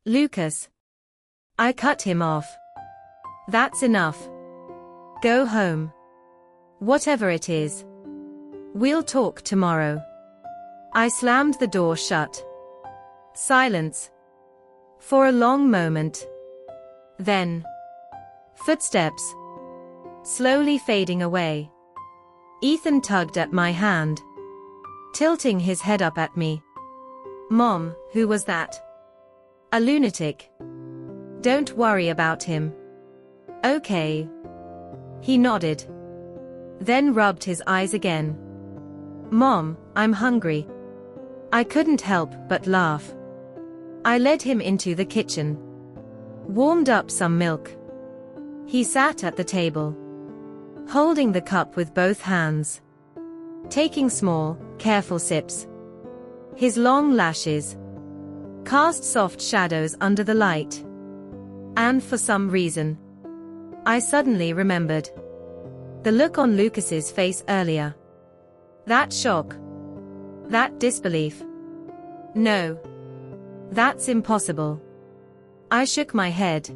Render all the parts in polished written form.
Lucas. I cut him off. That's enough. Go home. Whatever it is. We'll talk tomorrow. I slammed the door shut. Silence. For a long moment. Then. Footsteps. Slowly fading away. Ethan tugged at my hand. Tilting his head up at me. Mom, who was that? A lunatic. Don't worry about him. Okay. He nodded. Then rubbed his eyes again. Mom, I'm hungry. I couldn't help but laugh. I led him into the kitchen. Warmed up some milk. He sat at the table. Holding the cup with both hands. Taking small, careful sips. His long lashes cast soft shadows under the light. And for some reason, I suddenly remembered the look on Lucas's face earlier. That shock. That disbelief. No. That's impossible. I shook my head,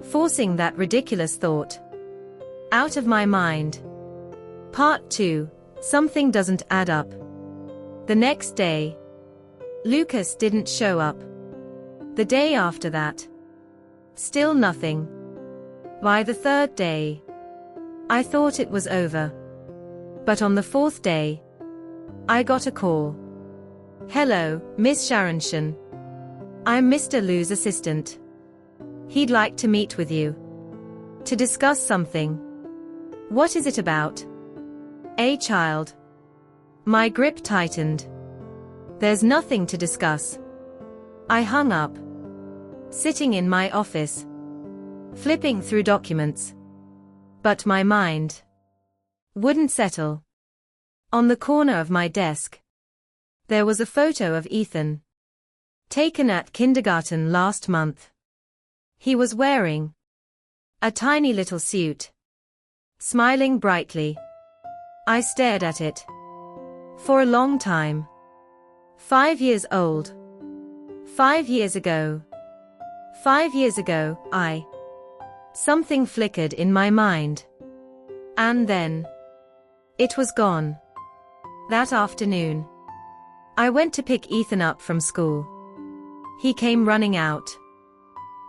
forcing that ridiculous thought out of my mind. Part 2. Something doesn't add up. The next day, Lucas didn't show up. The day after that, still nothing. By the third day, I thought it was over. But on the fourth day, I got a call. Hello, Miss Sharonson. I'm Mr. Liu's assistant. He'd like to meet with you. To discuss something. What is it about? A child. My grip tightened. There's nothing to discuss. I hung up. Sitting in my office. Flipping through documents. But my mind wouldn't settle. On the corner of my desk, there was a photo of Ethan. Taken at kindergarten last month. He was wearing a tiny little suit. Smiling brightly. I stared at it. For a long time. 5 years old. 5 years ago. 5 years ago, Something flickered in my mind. And then. It was gone. That afternoon. I went to pick Ethan up from school. He came running out.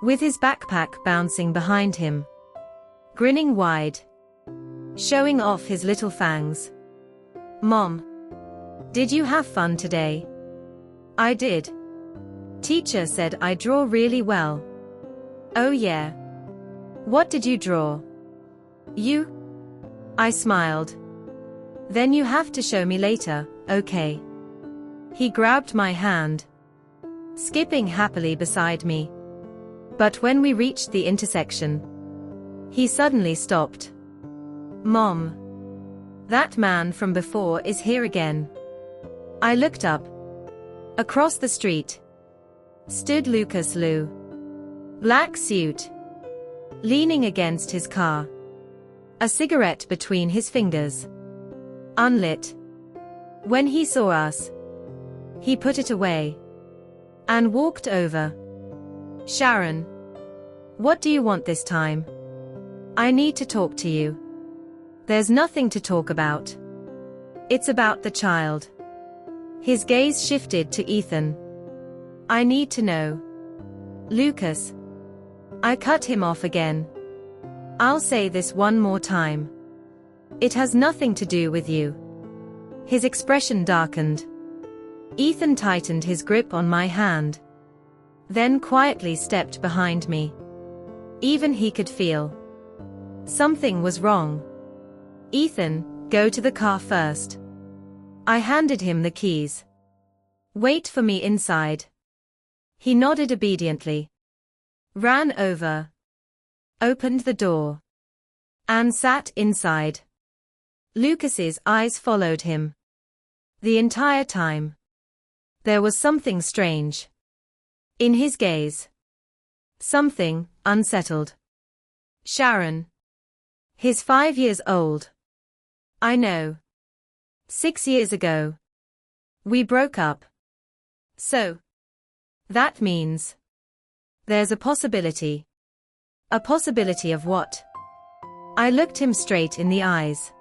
With his backpack bouncing behind him. Grinning wide. Showing off his little fangs. Mom. Did you have fun today? I did. Teacher said I draw really well. Oh yeah. What did you draw? You? I smiled. Then you have to show me later, okay? He grabbed my hand. Skipping happily beside me. But when we reached the intersection, he suddenly stopped. Mom. That man from before is here again. I looked up. Across the street stood Lucas Liu. Black suit. Leaning against his car. A cigarette between his fingers. Unlit. When he saw us, he put it away. And walked over. Sharon. What do you want this time? I need to talk to you. There's nothing to talk about. It's about the child. His gaze shifted to Ethan. I need to know. Lucas. I cut him off again. I'll say this one more time. It has nothing to do with you. His expression darkened. Ethan tightened his grip on my hand. Then quietly stepped behind me. Even he could feel something was wrong. Ethan, go to the car first. I handed him the keys. Wait for me inside. He nodded obediently. Ran over. Opened the door. And sat inside. Lucas's eyes followed him. The entire time. There was something strange in his gaze. Something unsettled. Sharon. He's 5 years old. I know. 6 years ago. We broke up. So. That means. There's a possibility. A possibility of what? I looked him straight in the eyes.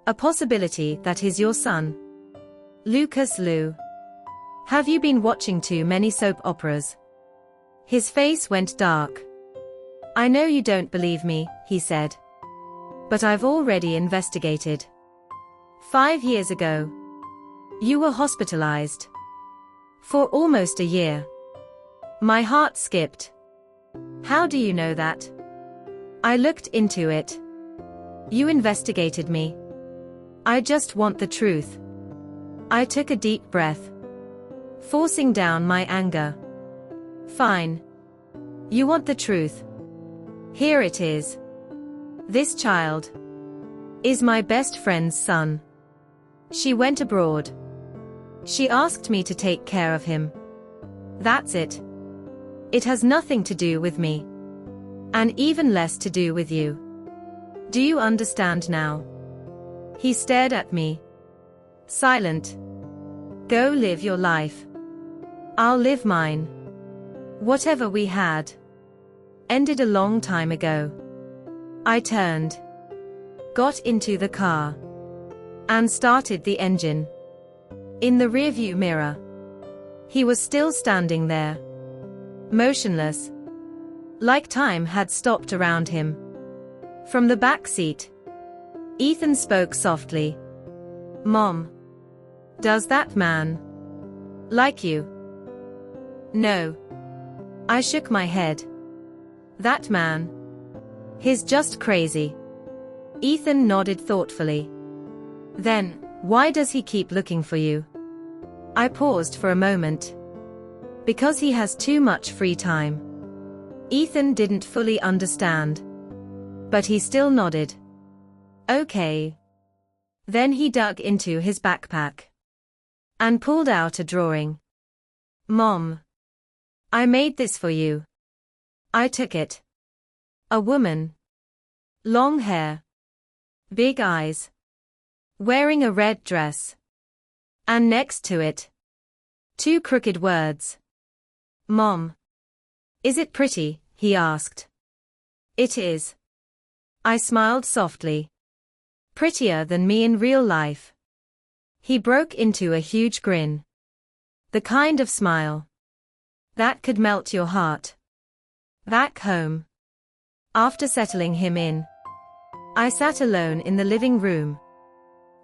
A possibility that he's your son. Lucas Liu. Have you been watching too many soap operas? His face went dark. I know you don't believe me, he said. But I've already investigated. 5 years ago, you were hospitalized. For almost a year. My heart skipped. How do you know that? I looked into it. You investigated me. I just want the truth. I took a deep breath, forcing down my anger. Fine. You want the truth. Here it is. This child is my best friend's son. She went abroad. She asked me to take care of him. That's it. It has nothing to do with me. And even less to do with you. Do you understand now? He stared at me. Silent. Go live your life. I'll live mine. Whatever we had ended a long time ago. I turned, got into the car, and started the engine. In the rearview mirror, he was still standing there, motionless, like time had stopped around him. From the back seat, Ethan spoke softly. Mom, does that man like you? No. I shook my head. That man, he's just crazy. Ethan nodded thoughtfully. Then, why does he keep looking for you? I paused for a moment. Because he has too much free time. Ethan didn't fully understand. But he still nodded. Okay. Then he dug into his backpack and pulled out a drawing. Mom, I made this for you. I took it. A woman. Long hair. Big eyes. Wearing a red dress. And next to it, 2 crooked words. Mom. Is it pretty? He asked. It is. I smiled softly. Prettier than me in real life. He broke into a huge grin. The kind of smile that could melt your heart. Back home, after settling him in, I sat alone in the living room,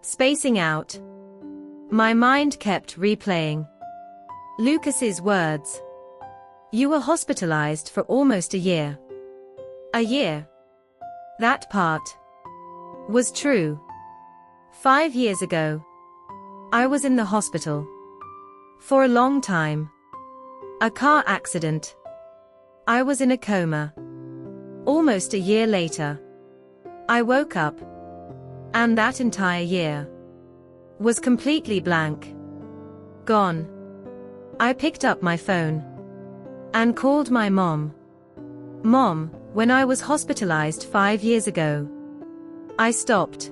spacing out. My mind kept replaying Lucas's words. You were hospitalized for almost a year. A year. That part was true. 5 years ago, I was in the hospital. For a long time. A car accident. I was in a coma. Almost a year later, I woke up. And that entire year was completely blank. Gone. I picked up my phone and called my mom. Mom, when I was hospitalized 5 years ago, I stopped.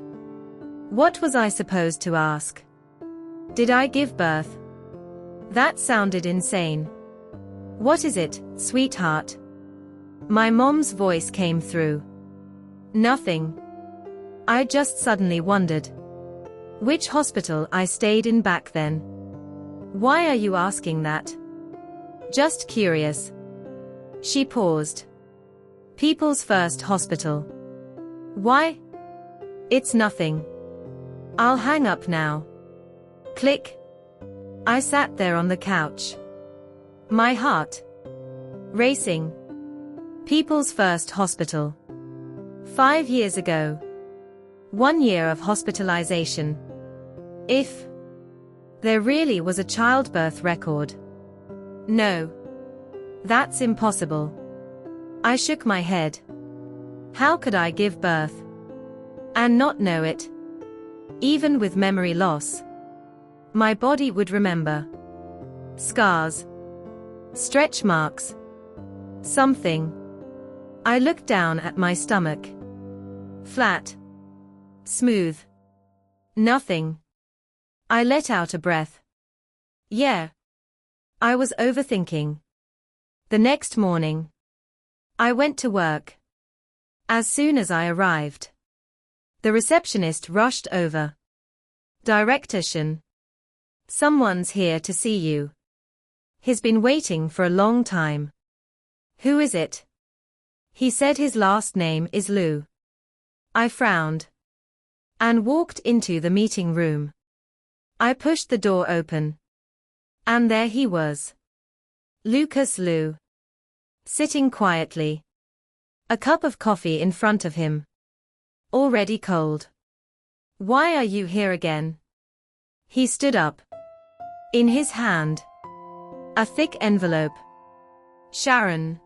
What was I supposed to ask? Did I give birth? That sounded insane. What is it, sweetheart? My mom's voice came through. Nothing. I just suddenly wondered which hospital I stayed in back then. Why are you asking that? Just curious. She paused. People's First Hospital. Why? It's nothing. I'll hang up now. Click. I sat there on the couch. My heart racing. People's First Hospital. 5 years ago. 1 year of hospitalization. If there really was a childbirth record. No. That's impossible. I shook my head. How could I give birth and not know it? Even with memory loss, my body would remember. Scars. Stretch marks. Something. I looked down at my stomach. Flat. Smooth. Nothing. I let out a breath. Yeah. I was overthinking. The next morning, I went to work. As soon as I arrived, the receptionist rushed over. Director Shen. Someone's here to see you. He's been waiting for a long time. Who is it? He said his last name is Liu. I frowned and walked into the meeting room. I pushed the door open. And there he was. Lucas Liu. Sitting quietly. A cup of coffee in front of him. Already cold. Why are you here again? He stood up. In his hand, a thick envelope. Sharon.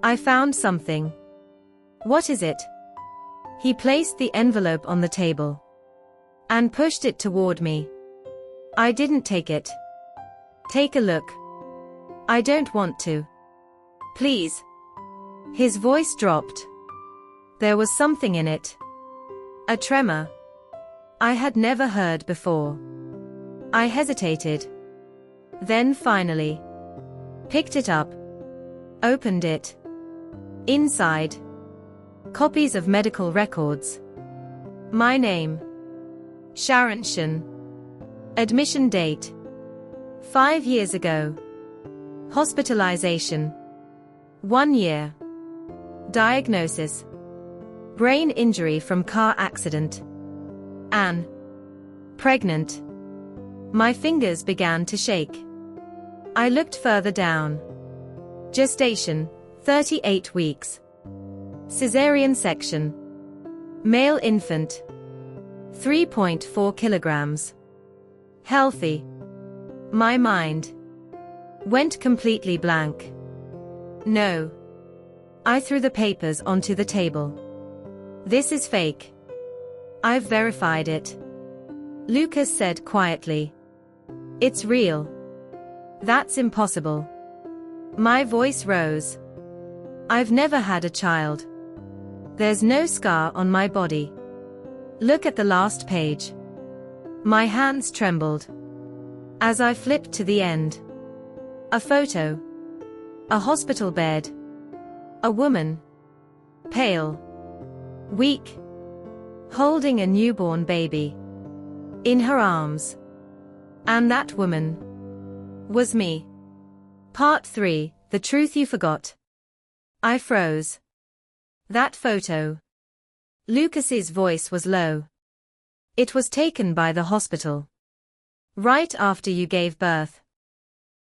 I found something. What is it? He placed the envelope on the table and pushed it toward me. I didn't take it. Take a look. I don't want to. Please. His voice dropped. There was something in it. A tremor I had never heard before. I hesitated. Then finally picked it up. Opened it. Inside, copies of medical records. My name. Sharon Shen. Admission date. 5 years ago. Hospitalization. 1 year. Diagnosis. Brain injury from car accident. Anne. Pregnant. My fingers began to shake. I looked further down. Gestation, 38 weeks. Caesarean section. Male infant. 3.4 kilograms. Healthy. My mind went completely blank. No. I threw the papers onto the table. This is fake. I've verified it. Lucas said quietly. It's real. That's impossible. My voice rose. I've never had a child. There's no scar on my body. Look at the last page. My hands trembled as I flipped to the end. A photo. A hospital bed. A woman. Pale. Weak. Holding a newborn baby in her arms. And that woman was me. Part 3, The Truth You Forgot. I froze. That photo. Lucas's voice was low. It was taken by the hospital. Right after you gave birth.